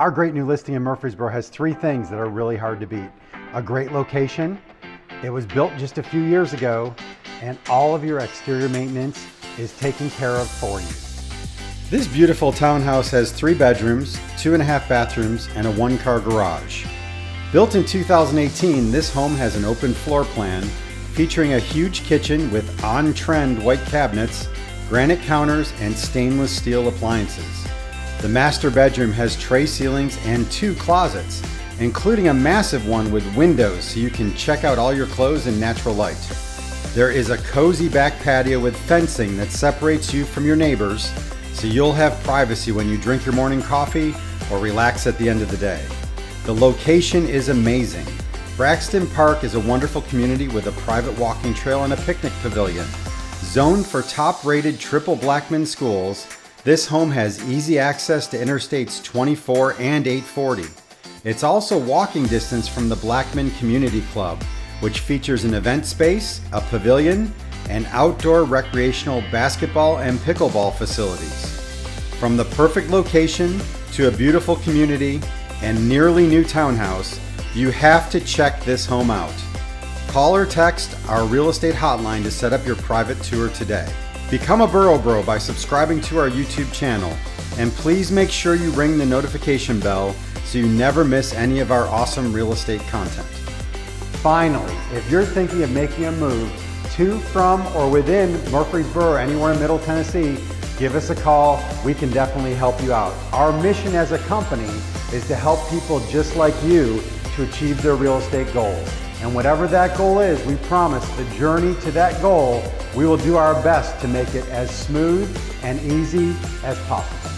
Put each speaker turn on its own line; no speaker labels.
Our great new listing in Murfreesboro has three things that are really hard to beat. A great location, it was built just a few years ago, and all of your exterior maintenance is taken care of for you. This beautiful townhouse has 3 bedrooms, 2.5 bathrooms, and a 1-car garage. Built in 2018, this home has an open floor plan featuring a huge kitchen with on-trend white cabinets, granite counters, and stainless steel appliances. The master bedroom has tray ceilings and 2 closets, including a massive one with windows so you can check out all your clothes in natural light. There is a cozy back patio with fencing that separates you from your neighbors, so you'll have privacy when you drink your morning coffee or relax at the end of the day. The location is amazing. Braxton Parke is a wonderful community with a private walking trail and a picnic pavilion. Zoned for top-rated triple Blackman Schools, this home has easy access to Interstates 24 and 840. It's also walking distance from the Blackman Community Club, which features an event space, a pavilion, and outdoor recreational basketball and pickleball facilities. From the perfect location to a beautiful community and nearly new townhouse, you have to check this home out. Call or text our real estate hotline to set up your private tour today. Become a Borough Bro by subscribing to our YouTube channel, and please make sure you ring the notification bell so you never miss any of our awesome real estate content. Finally, if you're thinking of making a move to, from, or within Murfreesboro or anywhere in Middle Tennessee, give us a call. We can definitely help you out. Our mission as a company is to help people just like you to achieve their real estate goals. And whatever that goal is, we promise the journey to that goal, we will do our best to make it as smooth and easy as possible.